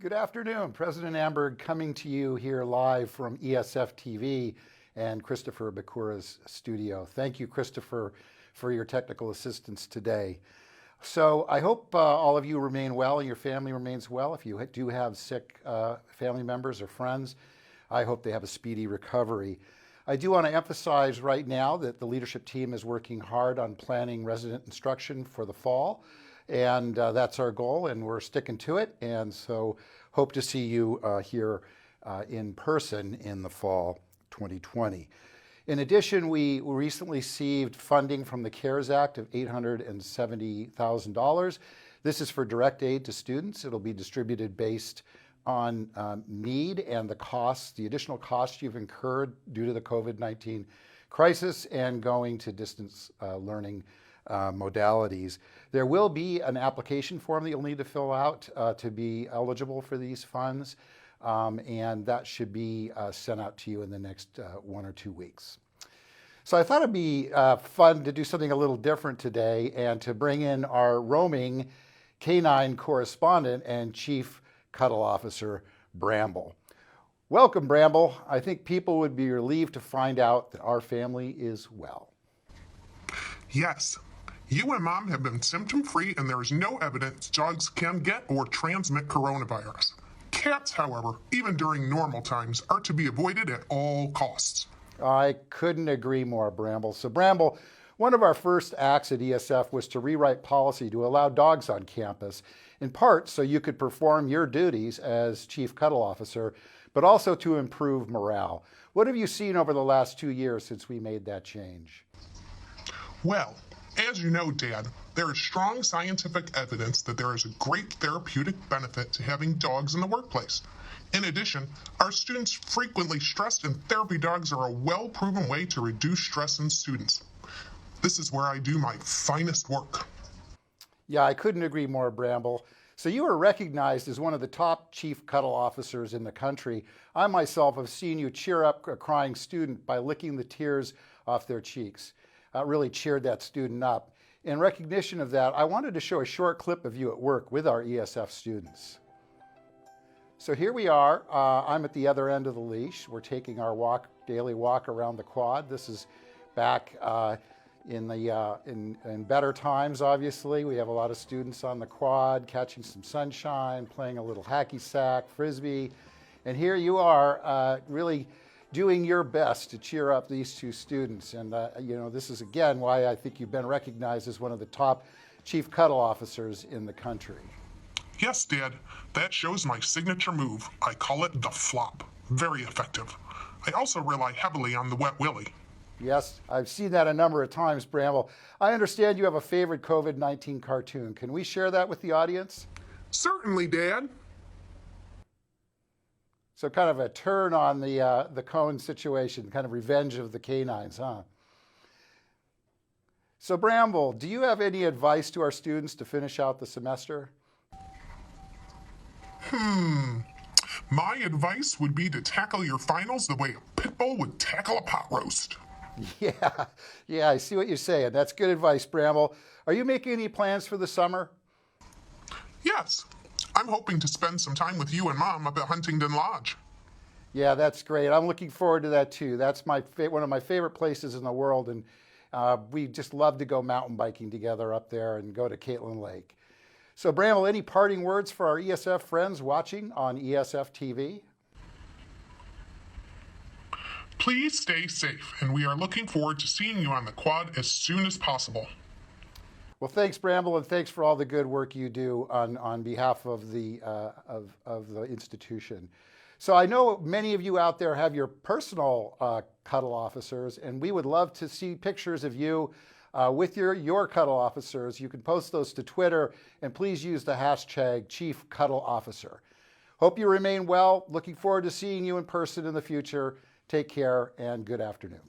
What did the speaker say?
Good afternoon. President Amberg coming to you here live from ESF TV and Christopher Bakura's studio. Thank you, Christopher, for your technical assistance today. So I hope all of you remain well and your family remains well. If you do have sick family members or friends, I hope they have a speedy recovery. I do want to emphasize right now that the leadership team is working hard on planning resident instruction for the fall. And that's our goal, and we're sticking to it. And so hope to see you here in person in the fall 2020. In addition, we recently received funding from the CARES Act of $870,000. This is for direct aid to students. It'll be distributed based on need and the costs, the additional costs you've incurred due to the COVID-19 crisis and going to distance learning modalities. There will be an application form that you'll need to fill out to be eligible for these funds, and that should be sent out to you in the next 1 or 2 weeks. So I thought it'd be fun to do something a little different today and to bring in our roaming canine correspondent and Chief Cuddle Officer, Bramble. Welcome, Bramble. I think people would be relieved to find out that our family is well. Yes. You and Mom have been symptom-free, and there is no evidence dogs can get or transmit coronavirus. Cats, however, even during normal times, are to be avoided at all costs. I couldn't agree more, Bramble. So Bramble, one of our first acts at ESF was to rewrite policy to allow dogs on campus, in part so you could perform your duties as Chief Cuddle Officer, but also to improve morale. What have you seen over the last 2 years since we made that change? Well, as you know, Dad, there is strong scientific evidence that there is a great therapeutic benefit to having dogs in the workplace. In addition, our students frequently stressed, and therapy dogs are a well-proven way to reduce stress in students. This is where I do my finest work. Yeah, I couldn't agree more, Bramble. So you are recognized as one of the top Chief Cuddle Officers in the country. I myself have seen you cheer up a crying student by licking the tears off their cheeks. Really cheered that student up. In recognition of that, I wanted to show a short clip of you at work with our ESF students. So here we are. I'm at the other end of the leash. We're taking our daily walk around the quad. This is back in better times, obviously. We have a lot of students on the quad, catching some sunshine, playing a little hacky sack, frisbee. And here you are really doing your best to cheer up these two students. And this is again why I think you've been recognized as one of the top Chief Cuddle Officers in the country. Yes, Dad, that shows my signature move. I call it the flop. Very effective. I also rely heavily on the wet willy. Yes, I've seen that a number of times, Bramble. I understand you have a favorite COVID-19 cartoon. Can we share that with the audience? Certainly, Dad. So kind of a turn on the cone situation, kind of revenge of the canines, huh? So Bramble, do you have any advice to our students to finish out the semester? My advice would be to tackle your finals the way a pit bull would tackle a pot roast. Yeah, I see what you're saying. That's good advice, Bramble. Are you making any plans for the summer? Yes. I'm hoping to spend some time with you and Mom up at Huntington Lodge. Yeah, that's great. I'm looking forward to that too. That's one of my favorite places in the world, and we just love to go mountain biking together up there and go to Caitlin Lake. So Bramble, any parting words for our ESF friends watching on ESF TV? Please stay safe, and we are looking forward to seeing you on the quad as soon as possible. Well, thanks, Bramble, and thanks for all the good work you do on behalf of the institution. So I know many of you out there have your personal cuddle officers, and we would love to see pictures of you with your cuddle officers. You can post those to Twitter, and please use the hashtag Chief Cuddle Officer. Hope you remain well. Looking forward to seeing you in person in the future. Take care, and good afternoon.